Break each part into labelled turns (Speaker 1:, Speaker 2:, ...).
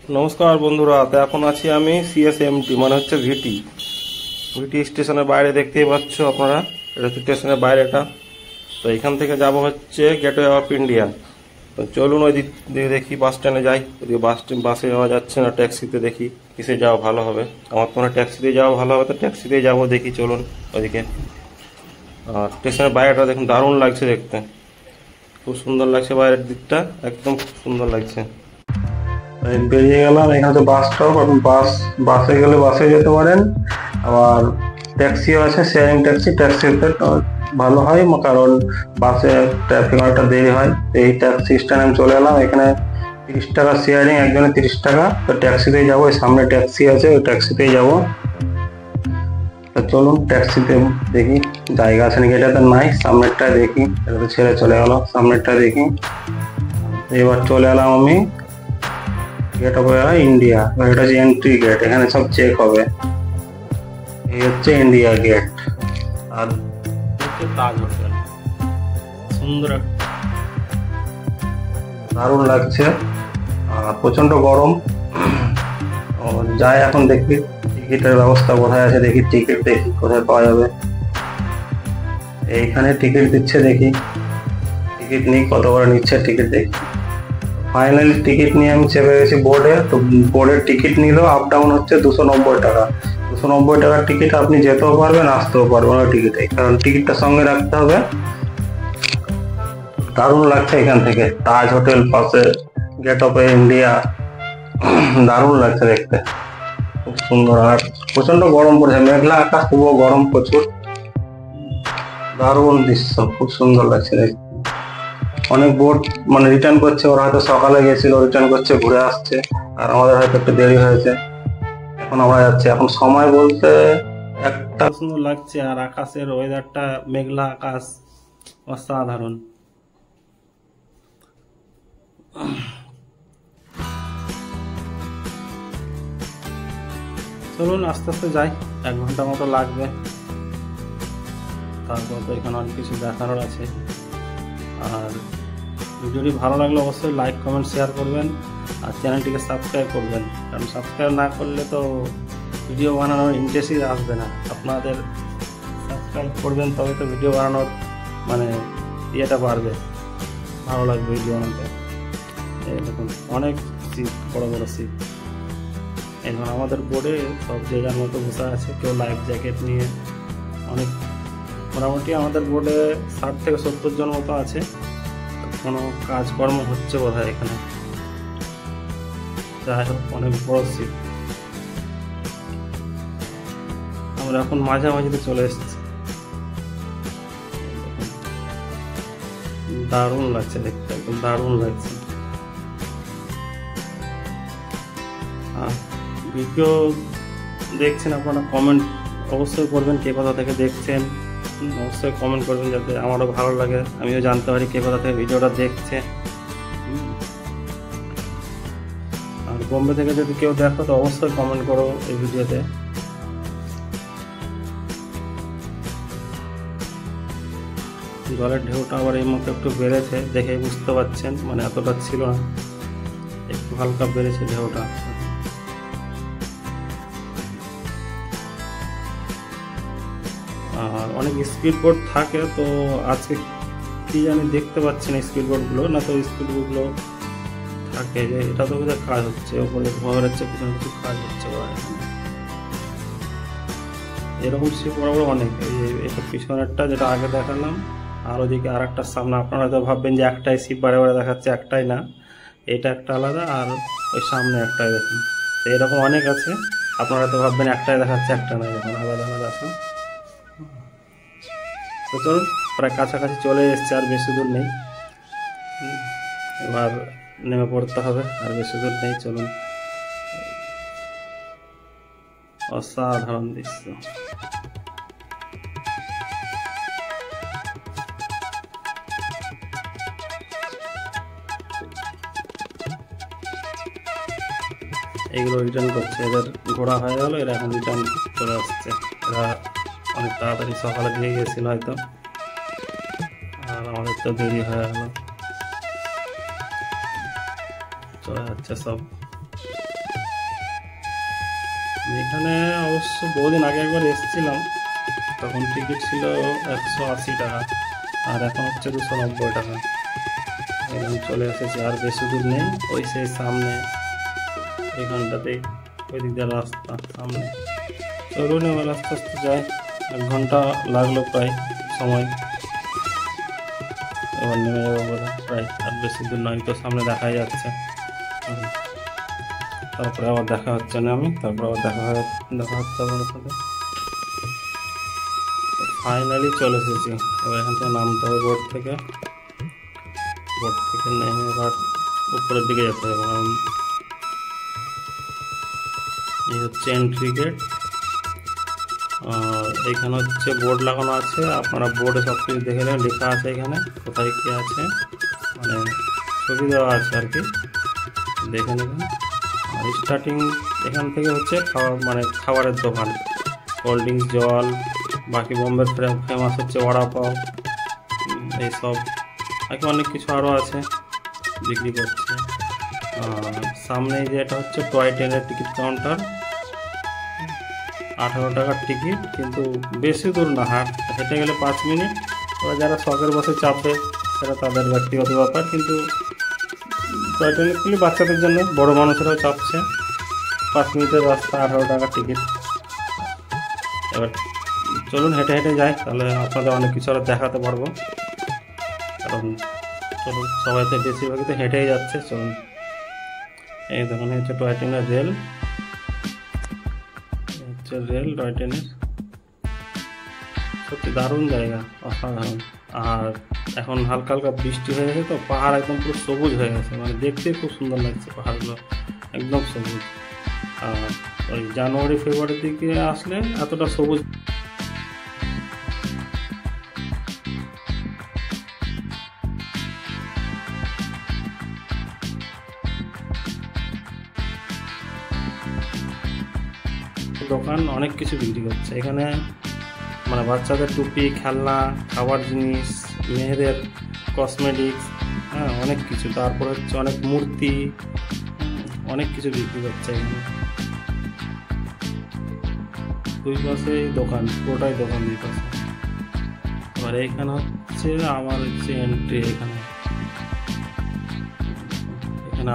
Speaker 1: নমস্কার বন্ধুরা, তো এখন আছি আমি সিএসএমটি মানে হচ্ছে ভিটি ভিটি স্টেশনের বাইরে দেখতেই পাচ্ছ আপনারা। এটা হচ্ছে স্টেশনের বাইরেটা। তো এখান থেকে যাব হচ্ছে গেটওয়ে অফ ইন্ডিয়া। তো চলুন ওই দিক দিয়ে দেখি, বাস স্ট্যান্ডে যাই। ওদিকে বাসে যাওয়া যাচ্ছে না, ট্যাক্সিতে দেখি কিসে যাওয়া ভালো হবে। আমার তো মনে হয় ট্যাক্সিতে যাওয়া ভালো হবে, তো ট্যাক্সিতেই যাবো। দেখি চলুন ওইদিকে। আর স্টেশনের বাইরেটা দেখুন, দারুণ লাগছে দেখতে, খুব সুন্দর লাগছে বাইরের দিকটা, একদম খুব সুন্দর লাগছে। বেরিয়ে গেলাম, এখানে তো বাস স্টপ। আপনি বাসে গেলে বাসে যেতে পারেন, আবার ট্যাক্সিও আছে, শেয়ারিং ট্যাক্সিতে ভালো হয়, কারণ বাসে ট্রাফিক অনেকটা দেরি হয়। এই ট্যাক্সি স্ট্যান্ডে আমি চলে এলাম। এখানে 30 টাকা শেয়ারিং, একজনে 30 টাকা। তো ট্যাক্সিতেই যাবো, ওই সামনে ট্যাক্সি আছে, ওই ট্যাক্সিতেই যাবো। তো চলুন ট্যাক্সিতে দেখি জায়গা আছে নাকি। এটাতে নাই, সামনেরটায় দেখি। এটা তো ছেড়ে চলে গেল, সামনেরটা দেখি। এবার চলে এলাম আমি গেট অফ ইন্ডিয়া। এটা হচ্ছে এন্ট্রি গেট, এখানে সব চেক হবে। এই হচ্ছে ইন্ডিয়া গেট। আর হচ্ছে তাজ হোটেল, সুন্দর, দারুণ লাগছে। আর প্রচন্ড গরম। যাই এখন দেখি টিকিটের ব্যবস্থা কোথায় আছে, দেখি টিকিট দেখি কোথায় পাওয়া যাবে। এইখানে টিকিট দিচ্ছে, দেখি টিকিট নিই, কত করে নিচ্ছে টিকিট দেখি। ফাইনালি টিকিট নিয়ে আমি চেপে গেছি বোর্ডে। তো বোর্ডের টিকিট নিল, আপ ডাউন হচ্ছে 290 টাকা। 290 টাকার টিকিট, আপনি যেতেও পারবেন আসতেও পারবেন ওই টিকিটে, কারণ টিকিটটা সঙ্গে রাখতে হবে। দারুণ লাগছে এখান থেকে তাজ হোটেল পাশে গেট অফ ইন্ডিয়া, দারুণ লাগছে দেখতে, খুব সুন্দর। আর প্রচন্ড গরম পড়েছে, মেঘলা আকাশ, তবুও গরম প্রচুর। দারুণ দৃশ্য, খুব সুন্দর লাগছে দেখতে। অনেক বোট মানে রিটার্ন করছে, ওরা হয়তো সকালে গেছিল, রিটার্ন করছে, ঘুরে আসছে। আর আমাদের হয়তো একটু দেরি হয়েছে, এখন আমরা যাচ্ছি। এখন সময় বলতে একটা, সুন্দর লাগছে। আর আকাশের ওয়েদারটা, মেঘলা আকাশ, অসাধারণ। চলুন আস্তে আস্তে যাই, 1 ঘন্টা মতো লাগবে। তারপর তো এখানে অনেক কিছু দেখানোর আছে। আর ভিডিওটি ভালো লাগলে অবশ্যই লাইক, কমেন্ট, শেয়ার করবেন। আর চ্যানেলটিকে সাবস্ক্রাইব করবেন, কারণ সাবস্ক্রাইব না করলে তো ভিডিও বানানোর ইন্টারেস্টই আসবে না। আপনাদের সাবস্ক্রাইব করবেন তবে তো ভিডিও বানানোর মানে ইয়েটা বাড়বে, ভালো লাগবে ভিডিও বানাতে। এই দেখুন অনেক সিট, বড় বড় সিট। এখন আমাদের বোর্ডে সব জায়গার মতো বসে আছে, কেউ লাইফ জ্যাকেট নিয়ে। অনেক মোটামুটি আমাদের বোর্ডে 60 থেকে 70 জন মতো আছে। কোনো কাজকর্ম হচ্ছে বোধহয় এখানে। যাই হোক, অনেক বড় সিট। আমরা এখন মাঝামাঝিতে চলে এসেছি। দারুণ লাগছে দেখতে, একদম দারুণ লাগছে। ভিডিও দেখছেন আপনারা, কমেন্ট অবশ্যই করবেন কে কোথা থেকে দেখছেন। অবশ্যই কমেন্ট করবেন যাতে আমারও ভালো লাগে, আমিও জানতে পারি কে কোথা থেকে ভিডিওটা দেখছে। আর বোম্বে থেকে যদি কেউ দেখো তো অবশ্যই কমেন্ট করো এই ভিডিওতে। জলের ঢেউটা আবার এই মতো একটু বেড়েছে, দেখেই বুঝতে পারছেন, মানে এতটা ছিল না, একটু হালকা বেড়েছে ঢেউটা। আর অনেক স্পিড বোট থাকে, তো আজকে কি জানি দেখতে পাচ্ছি না স্পিড বোটগুলো, না তো স্পিড বোটগুলো থাকে। যে এটা তো বোধহয় কাজ হচ্ছে, ওপরে ধোয়া হচ্ছে, পিছনে কিছু কাজ হচ্ছে। এরকম শিপ বড় বড় অনেক। এই যে এটা পিছনেরটা যেটা আগে দেখালাম, আর ওদিকে আর একটা সামনে। আপনারা তো ভাববেন যে একটাই শিপ বারে বারে দেখাচ্ছে, একটাই না, এটা একটা আলাদা, আর ওই সামনে একটাই দেখুন। তো এরকম অনেক আছে, আপনারা তো ভাববেন একটাই দেখাচ্ছে, একটা না, দেখুন আলাদা আলাদা আছে। তো চলুন, প্রায় কাছাকাছি চলে এসছে, আর বেশি দূর নেই। এবার নেমে পড়তে হবে, আর বেশি দূর নেই। চলুন, অসাধারণ দৃশ্য। এগুলো রিটার্ন করছে, এদের ঘোরা হয়ে গেল, এরা এখন রিটার্ন চলে আসছে। এরা অনেক তাড়াতাড়ি সকালে দিয়ে গেছিল হয়তো, আর আমাদের তো দেরি হয়ে গেল। চলে যাচ্ছে সব। এখানে অবশ্য বহুদিন আগে একবার এসেছিলাম, তখন টিকিট ছিল 180 টাকা, আর এখন হচ্ছে 290 টাকা। এখন চলে এসেছি, আর বেশি দূর নেই, ওই সেই সামনে এখানটাতেই, ওই দিক দিয়ে রাস্তা সামনে। চলুন এবার আস্তে আস্তে যাই, 1 ঘন্টা লাগলো প্রায় সময়। এবার নেমে যাবো বলে প্রায়, আর বেশি দূর নয়, তো সামনে দেখাই যাচ্ছে। তারপরে আবার দেখা হচ্ছে না আমি, তারপরে আবার দেখা হচ্ছে আমার সাথে। ফাইনালি চলে এসেছি, এবার এখান থেকে নামতে হবে বোট থেকে নেমে এবার উপরের দিকে যেতে হবে, কারণ এই হচ্ছে এন্ট্রি গেট। আর এইখানে হচ্ছে বোর্ড লাগানো আছে, আপনারা বোর্ডে সব কিছু দেখে নেবেন, লেখা আছে এখানে কোথায় কী আছে, মানে ছবি দেওয়া আছে আর কি, দেখে নেবেন। আর স্টার্টিং এখান থেকে হচ্ছে খাবারের দোকান, কোল্ড ড্রিঙ্কস, জল, বাকি বোম্বের ফেমাস হচ্ছে বড়া পাও, এইসব বাকি অনেক কিছু আরও আছে বিক্রি করছে। সামনে যে এটা হচ্ছে টয় ট্রেনের টিকিট কাউন্টার, 18 টাকার টিকিট, কিন্তু বেশি দূর না, হেঁটে গেলে 5 মিনিট। এবার যারা শখের বসে চাপবে সেটা তাদের ব্যক্তিগত ব্যাপার, কিন্তু টয় ট্রেনে খুলি বাচ্চাদের জন্য, বড় মানুষেরাও চাপছে। 5 মিনিটের রাস্তা, 18 টাকার টিকিট। এবার চলুন হেঁটে হেঁটে যাই, তাহলে আপনাদের অনেক কিছু আরও দেখাতে পারবো, কারণ চলুন সবাই তো বেশিরভাগই তো হেঁটেই যাচ্ছে। চলুন, এই দেখুন হচ্ছে টয় ট্রেনের রেল, হচ্ছে রেল টয় ট্রেনের, সত্যি দারুণ জায়গা, অসাধারণ। আর এখন হালকা হালকা বৃষ্টি হয়ে গেছে তো, পাহাড় একদম পুরো সবুজ হয়ে গেছে, মানে দেখতে খুব সুন্দর লাগছে পাহাড়গুলো, একদম সবুজ। আর ওই জানুয়ারি ফেব্রুয়ারির দিকে আসলে এতটা সবুজ। দোকান অনেক কিছু বিক্রি করছে এখানে, মানে বাচ্চাদের টুপি, খেলনা, খাবার জিনিস, মেয়েদের কসমেটিক্স, হ্যাঁ অনেক কিছু। তারপর হচ্ছে অনেক মূর্তি, অনেক কিছু বিক্রি করছে এখানে। 2 পাশে দোকান, পুরোটাই দোকান 2 পাশে। এবার এইখানে হচ্ছে আমার হচ্ছে এন্ট্রি, এখানে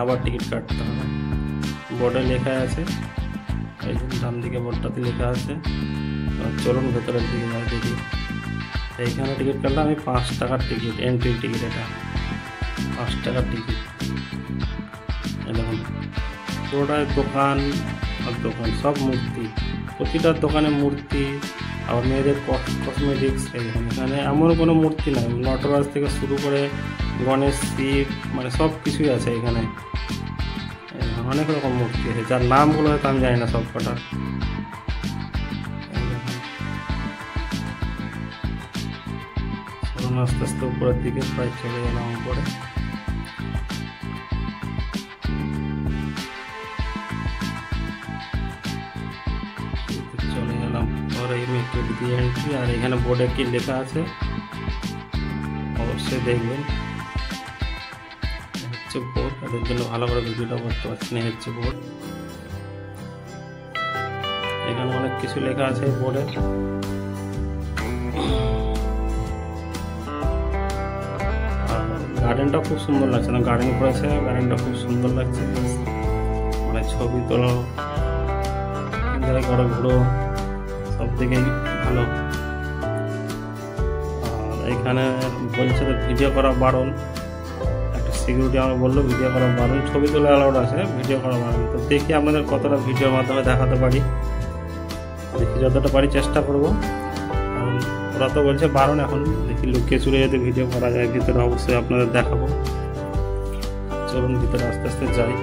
Speaker 1: আবার টিকিট কাটতে হবে, বোর্ডে লেখা আছে, এই ডান দিকে বোর্ডটাতে লেখা আছে। চলুন ভেতরের দিকে যাই দেখি। এইখানে টিকিট কাটলে আমি 5 টাকার টিকিট, এন্ট্রি টিকিট, এটা 5 টাকার টিকিট। দেখুন পুরোটাই দোকান, আর দোকান সব মূর্তি, প্রতিটা দোকানে মূর্তি। আর মেয়েদের কসমেটিক্স, এখানে এমন কোনো মূর্তি নাই, নটরাজ থেকে শুরু করে গণেশ, শিব, মানে সব কিছুই আছে এখানে। অনেক রকম মূর্তি আছে, যার নামগুলো হয়তো আমি জানি না সব কটা। আস্তে আস্তে উপরের দিকে প্রায় চলে গেলাম উপরে। চলে গেলাম পরে মেট্রো দিয়ে এন্ট্রি। আর এখানে বোর্ডে কি লেখা আছে অবশ্যই দেখবেন, হচ্ছে বোর্ড, এদের জন্য ভালো করে ভিডিওটা করতে পারছি না, হচ্ছে বোর্ড। এখানে অনেক কিছু লেখা আছে বোর্ডে। গার্ডেনটা খুব সুন্দর লাগছে, না গার্ডেন করেছে, গার্ডেনটা খুব সুন্দর লাগছে, মানে ছবি তোলো, ঘরে ঘুরো, সব দিকেই ভালো। আর এখানে বলছে তো ভিডিও করা বারণ, একটা সিকিউরিটি আমার বললো ভিডিও করা বারণ, ছবি তোলা অ্যালাউড আছে, ভিডিও করা বারণ। তো দেখি আপনাদের কতটা ভিডিওর মাধ্যমে দেখাতে পারি, দেখি যতটা পারি চেষ্টা করবো। কারণ ওরা তো বলছে বারণ, এখন দেখি লুকিয়ে চুরে যদি ভিডিও করা যায় ভিতরে, অবশ্যই আপনাদের দেখাবো। চলুন ভিতরে আস্তে আস্তে যাই।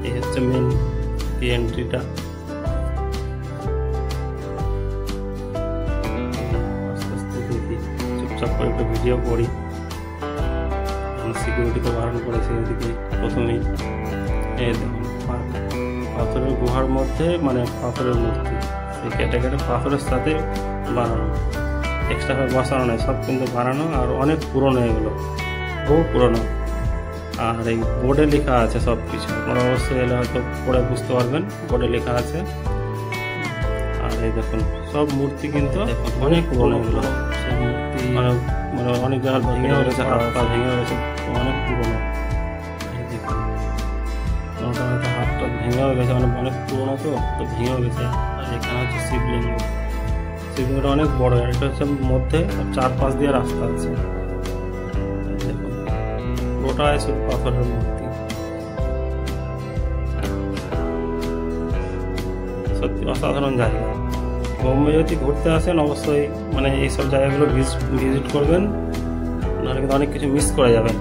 Speaker 1: এই হচ্ছে মেন এন্ট্রিটা, আস্তে আস্তে দেখি, চুপচাপ করে একটু ভিডিও করি। সিকিউরিটি তো বারণ করেছে এদিকে প্রথমেই। এই দেখুন পাথরের গুহার মধ্যে, মানে পাথরের মূর্তি, সেই কেটে কেটে পাথরের সাথে বানানো, এক্সট্রাভাবে বসানো নয়, সব কিন্তু বানানো, আর অনেক পুরনো এগুলো, বহু পুরনো। আর এই বোর্ডে লেখা আছে সব কিছু, আপনারা অবশ্যই এলে হয়তো পড়ে বুঝতে পারবেন, বোর্ডে লেখা আছে। আর এই দেখুন সব মূর্তি কিন্তু অনেক পুরোনো, এগুলো সব মূর্তি মানে অনেক জায়গা ভেঙে হয়েছে, হাত পা ভেঙে হয়েছে, অনেক পুরোনো। এই দেখুন হাতটা ভেঙে হয়ে গেছে, মানে অনেক পুরোনো তো ভেঙে হয়ে গেছে। আর এখানে হচ্ছে শিবলিঙ্গ, শিবলিঙ্গটা অনেক বড়, এটা হচ্ছে মধ্যে 4-5 দিয়ে রাস্তা আছে। দেখুন গোটা আছে পাথরের মূর্তি, সত্যি অসাধারণ জায়গা। বোম্বে যদি ঘুরতে আসেন অবশ্যই মানে এইসব জায়গাগুলো ভিজিট করবেন, নাহলে কিন্তু অনেক কিছু মিস করে যাবেন।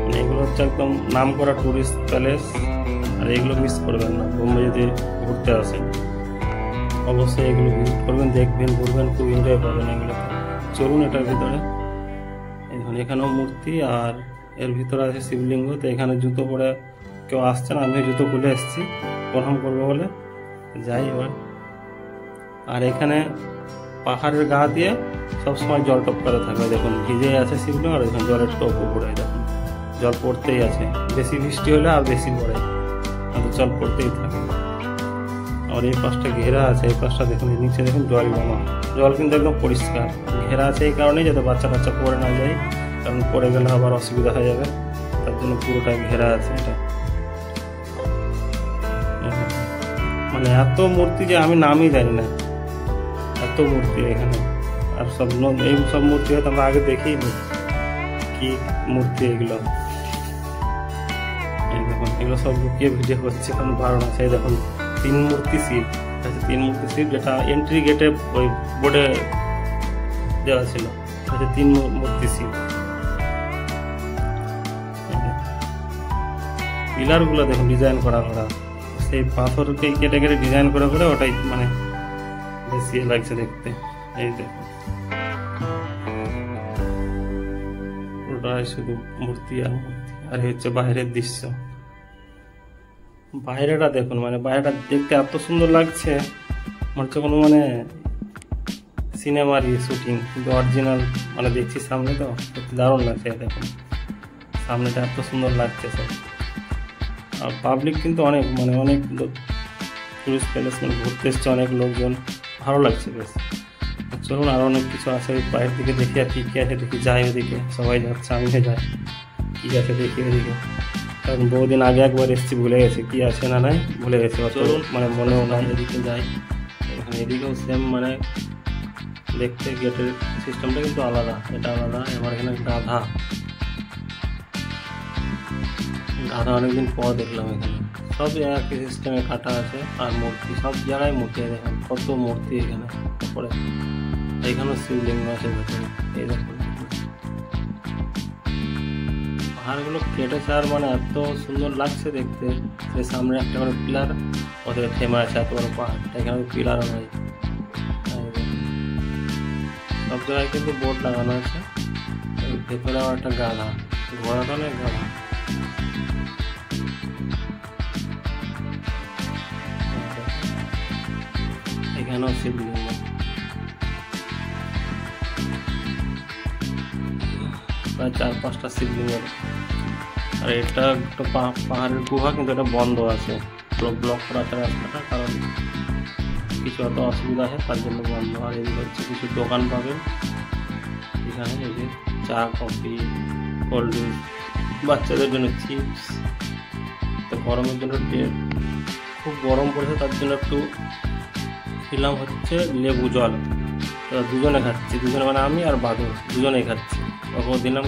Speaker 1: মানে এগুলো হচ্ছে একদম নাম করা টুরিস্ট প্যালেস, আর এগুলো মিস করবেন না। বোম্বে যদি ঘুরতে আসেন অবশ্যই এগুলো ভিজিট করবেন, দেখবেন, ঘুরবেন, খুব এনজয় করবেন এগুলোতে। চলুন এটার ভিতরে। এখন এখানেও মূর্তি, আর এর ভিতরে আছে শিবলিঙ্গ। তো এখানে জুতো পরে কেউ আসছে না, আমি জুতো খুলে এসেছি প্রণাম করবো বলে। যাই এবার। আর এখানে পাহাড়ের গা দিয়ে সবসময় জল টপকাতে থাকবে, দেখুন ভিজে আছে শিবলিঙ্গ, আর এখানে জলের টপ উপরে দেখুন জল পড়তেই আছে। বেশি বৃষ্টি হলে আর বেশি পড়ে, আর জল পড়তেই থাকে। আর এই পাশটা ঘেরা আছে, এই পাশটা দেখুন নিচে দেখুন জল জমা, জল কিন্তু একদম পরিষ্কার। ঘেরা আছে এই কারণেই যাতে বাচ্চা কাচ্চা পড়ে না যায়, কারণ পড়ে গেলে আবার অসুবিধা হয়ে যাবে, তার জন্য পুরোটা ঘেরা আছে এটা। মানে এত মূর্তি যে আমি নামই জানি না, এত মূর্তি এখানে। আর এই সব মূর্তি হয়তো আমরা আগে দেখিনি, কি মূর্তি এগুলো। এই দেখুন এগুলো সব লুকিয়ে ভিডিও করছে, কারণ বারণ আছে। এই দেখুন 3 মূর্তি শিব আছে, 3 মূর্তি শিব, যেটা এন্ট্রি গেটে ওই বোর্ডে দেওয়া ছিল, 3 মূর্তি শিব। পিলার গুলো দেখুন ডিজাইন করা, সেই পাথরকে কেটে কেটে ডিজাইন করে ওটাই মানে বেশি লাগছে দেখতে। এই দেখুন ওটাই শুধু মূর্তি আর মূর্তি। আর এই হচ্ছে বাইরের দৃশ্য, বাইরেটা দেখুন, মানে বাইরেটা দেখতে এত সুন্দর লাগছে, মনে হচ্ছে কোনো মানে সিনেমার শুটিং, কিন্তু অরিজিনাল মানে দেখছি সামনে, তো সত্যি দারুণ লাগছে। দেখুন সামনেটা এত সুন্দর লাগছে সব। আর পাবলিক কিন্তু অনেক মানে অনেক টুরিস্ট প্যালেস মানে ঘুরতে এসছে অনেক লোকজন, ভালো লাগছে বেশ। চলুন আরও অনেক কিছু আছে বাইরের দিকে দেখি, আর কী কী আছে দেখি, যাই ওদিকে, সবাই যাচ্ছে আমিও যাই, কী আছে দেখি ওদিকে। কারণ বহুদিন আগে একবার এসেছি, ভুলে গেছি কী আছে না নাই, ভুলে গেছি। চলুন মানে মনেও নাই, এদিকে যাই। এখানে এদিকেও সেম মানে দেখতে গেটের সিস্টেমটা কিন্তু আলাদা, এটা আলাদা। এবার এখানে গাধা অনেকদিন পর দেখলাম, এখানে সব একই সিস্টেমে কাটা আছে। আর মূর্তি সব জায়গায় মূর্তি, দেখেন কত মূর্তি এখানে। তারপরে এখানেও শিবলিঙ্গ আছে ভেতরে, এই দেখুন পাহাড়গুলো কেটেছে, আর মানে এত সুন্দর লাগছে দেখতে। সেই সামনে একটা করে পিলার, ওদের থেমে আছে এত বড় পাহাড়টা, এখানে পিলারও নাই। সব জায়গায় কিন্তু বোর্ড লাগানো আছে। ভেতরে আবার একটা গাধা, ঘোড়াটা নেই, গাধা। এখানেও শিবলিঙ্গ, প্রায় 4-5টা শিবলিঙ্গ। আর এটা একটা পাহাড়ের গুহা, কিন্তু এটা বন্ধ আছে, ব্লক করা আছে রাস্তাটা, কারণ কিছু এত অসুবিধা আছে তার জন্য বন্ধ। আর এদিকে হচ্ছে কিছু দোকান পাবেন এখানে, এই যে চা, কফি, কোল্ড ড্রিঙ্কস, বাচ্চাদের জন্য চিপস। তো গরমের জন্য খুব গরম পড়েছে, তার জন্য একটু খেলাম হচ্ছে লেবু জল। তো দুজনে খাচ্ছি, দুজনে মানে আমি আর বাদুর দুজনেই খাচ্ছি। ওকে দিলাম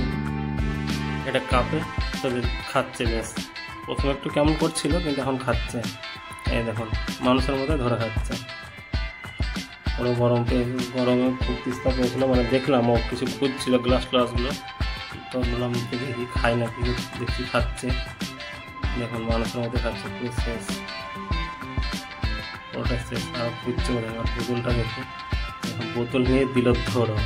Speaker 1: এটা কাপে, তো খাচ্ছে বেশ। প্রথমে একটু কেমন করছিল, কিন্তু এখন খাচ্ছে। এই দেখুন মানুষের মধ্যে ধরে খাচ্ছে। ওরা গরমে খুব তিস্তা পেয়েছিল, মানে দেখলাম ও কিছু খুঁজছিল গ্লাসগুলো, তো বললাম দেখি খাই না, কিছু দেখছি খাচ্ছে। দেখুন মানুষের মধ্যে খাচ্ছে, খুব শেষ, ওটা শেষ। আর খুঁজছে ওরা, আমার বোতলটা দেখে এখন বোতল নিয়ে দিল ধরো,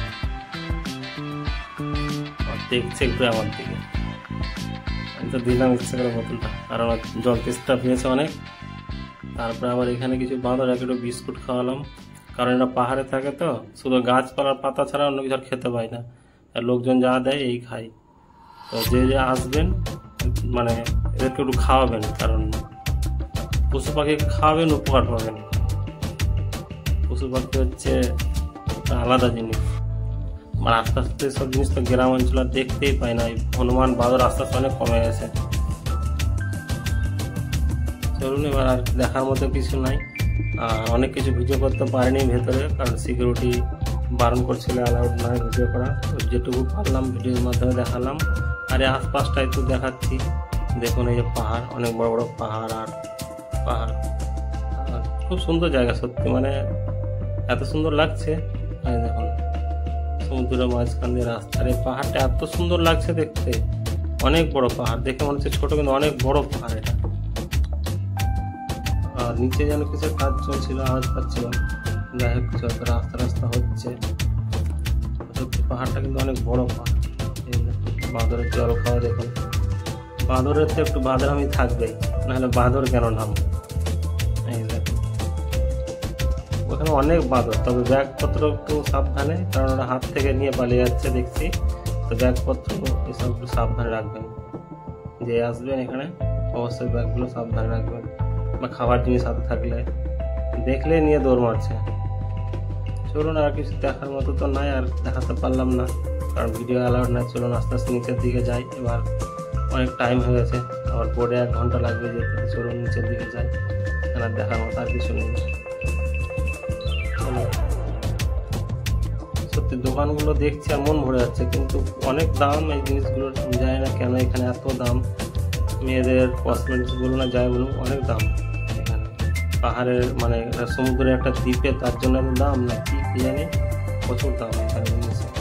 Speaker 1: দেখছে একটু আমার দিকে। আমি তো দিলাম ইচ্ছে করে বোতলটা, কারণ জল তেষ্টা পেয়েছে অনেক। তারপরে আবার এখানে কিছু বাঁদর একটু বিস্কুট খাওয়ালাম, কারণ এটা পাহাড়ে থাকে তো, শুধু গাছপালার পাতা ছাড়া অন্য কিছু আর খেতে পায় না। আর লোকজন যা দেয় এই খায়। তো যে আসবেন মানে এদেরকে একটু খাওয়াবেন, কারণ পশু পাখিকে খাওয়াবেন, উপকার পাবেন। পশু পাখি হচ্ছে একটা আলাদা জিনিস। মানে আস্তে আস্তে সব জিনিস তো গ্রাম অঞ্চলে দেখতেই পাই না। এই হনুমান বাঁদর আস্তে আস্তে অনেক কমে গেছে। চলুন, এবার আর দেখার মতো কিছু নাই। আর অনেক কিছু ভিডিও করতে পারিনি ভেতরে, কারণ সিকিউরিটি বারণ করছিল, অ্যালাউড নয় ভিডিও করা। তো যেটুকু পারলাম ভিডিওর মাধ্যমে দেখালাম। আর এই আশপাশটা একটু দেখাচ্ছি। দেখুন এই যে পাহাড়, অনেক বড় বড় পাহাড় আর পাহাড়। খুব সুন্দর জায়গা সত্যি, মানে এত সুন্দর লাগছে। এই দেখুন সমুদ্রের মাঝখান দিয়ে রাস্তার এই পাহাড়টা এত সুন্দর লাগছে দেখতে। অনেক বড় পাহাড়, দেখে মনে হচ্ছে ছোট কিন্তু অনেক বড় পাহাড় এটা। আর নিচে যেন কিছু কাজ চলছিল, আওয়াজ পাচ্ছিলাম। যাই হোক কিছু একটা রাস্তা হচ্ছে। সত্যি পাহাড়টা কিন্তু অনেক বড় পাহাড়। এই বাঁদরের জল খাওয়া দেখুন। বাঁদরের তো একটু বাঁদরামি থাকবেই, নাহলে বাঁদর কেন নাম। এই দেখুন ওখানে অনেক বাঁদর, তবে ব্যাগপত্র একটু সাবধানে, কারণ ওরা হাত থেকে নিয়ে পালিয়ে যাচ্ছে দেখছি। তো ব্যাগপত্র এসব একটু সাবধানে রাখবেন। যে আসবেন এখানে অবশ্যই ব্যাগগুলো সাবধানে রাখবেন, বা খাবার জিনিস হাতে থাকলে দেখলে নিয়ে দৌড় মারছে। চলুন, আর কিছু দেখার মতো তো নাই, আর দেখাতে পারলাম না কারণ ভিডিও অ্যালাউড নাই। চলুন আস্তে আস্তে নিচের দিকে যাই। এবার অনেক টাইম হয়ে গেছে, আবার বোর্ডে 1 ঘন্টা লাগবে যেতে। চলুন নিচের দিকে যাই, এখানে দেখার মতো আর কিছু নেই। সত্যি দোকানগুলো দেখছি আর মন ভরে যাচ্ছে, কিন্তু অনেক দাম এই জিনিসগুলোর। জানি না কেন এখানে এত দাম। মেয়েদের কসমেটিক্স বলুন না যাই বলুন, অনেক দাম এখানে। পাহাড়ের মানে সমুদ্রের একটা দ্বীপে, তার জন্য এত দাম না কি জানি, প্রচুর দাম এখানে জিনিসের।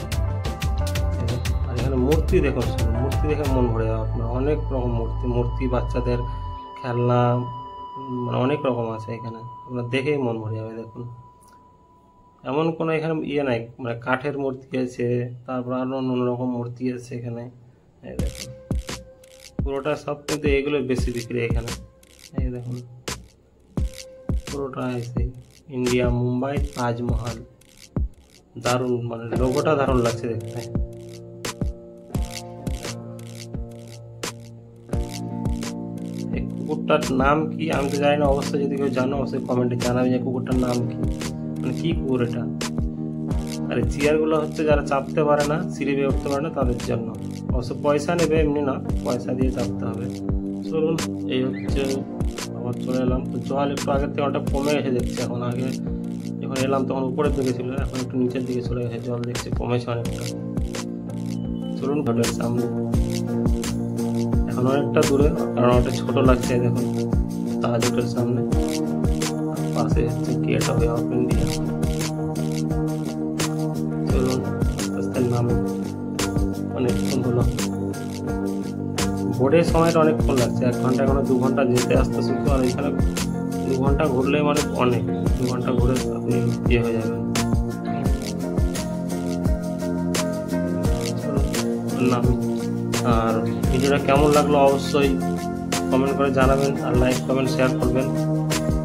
Speaker 1: আর এখানে মূর্তি দেখুন, মূর্তি দেখে মন ভরে যাবে আপনার। অনেক রকম মূর্তি, বাচ্চাদের খেলনা, মানে অনেক রকম আছে এখানে, আপনার দেখেই মন ভরে যাবে। দেখুন এমন কোনো এখানে নাই, মানে কাঠের মূর্তি আছে, তারপর আরো অন্য রকম মূর্তি আছে এখানে। এই দেখুন পুরোটা সব কিন্তু এগুলো বেশি বিক্রি এখানে। এই দেখুন পুরোটা আছে ইন্ডিয়া, মুম্বাই তাজমহল। দারুণ, মানে লোগোটা দারুণ লাগছে দেখতে। এই কুকুরটার নাম কি আমি তো জানি না, অবশ্যই যদি কেউ জানো অবশ্যই কমেন্টে জানাবে যে কুকুরটার নাম কি, মানে কি কুকুর এটা। আর এই চেয়ারগুলো হচ্ছে যারা চাপতে পারে না, সিঁড়ি বেয়ে উঠতে পারে না, তাদের জন্য। অবশ্য পয়সা নেবে, এমনি না, পয়সা দিয়ে চাপতে হবে। চলুন, এই হচ্ছে আবার চলে এলাম। তো জল একটু আগের থেকে অনেকটা কমে গেছে দেখছি এখন। আগে যখন এলাম তখন উপরের দিকে ছিল, এখন একটু নিচের দিকে চলে গেছে, জল দেখছি কমেছে অনেকটা। চলুন ঘাটের সামনে, এখন অনেকটা দূরে, কারণ ওটা ছোট লাগছে। দেখুন তাজ হোটেল সামনে, পাশে হচ্ছে গেট অফ ইন্ডিয়া। চলুন রাস্তার নামে, অনেকক্ষণ হলো। বোর্ডের সময়টা অনেকক্ষণ লাগছে, 1 ঘন্টা, এখনো 2 ঘন্টা যেতে আসতে শুধু। আর এখানে 2 ঘন্টা ঘুরলে মানে অনেক, 2 ঘন্টা ঘুরে আপনি ইয়ে হয়ে যাবেন। নাম। আর ভিডিওটা কেমন লাগলো অবশ্যই কমেন্ট করে জানাবেন, আর লাইক কমেন্ট শেয়ার করবেন,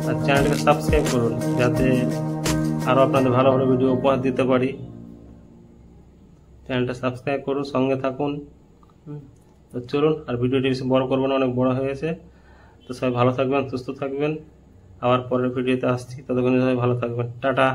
Speaker 1: আর চ্যানেলটাকে সাবস্ক্রাইব করুন, যাতে আরও আপনাদের ভালো ভালো ভিডিও উপহার দিতে পারি। চ্যানেলটা সাবস্ক্রাইব করুন, সঙ্গে থাকুন। তো চলুন, আর ভিডিওটি বেশি বড় করবো না, অনেক বড় হয়ে গেছে। তো সবাই ভালো থাকবেন, সুস্থ থাকবেন। আবার পরের ভিডিওতে আসছি, ততক্ষণ সবাই ভালো থাকবেন। টাটা।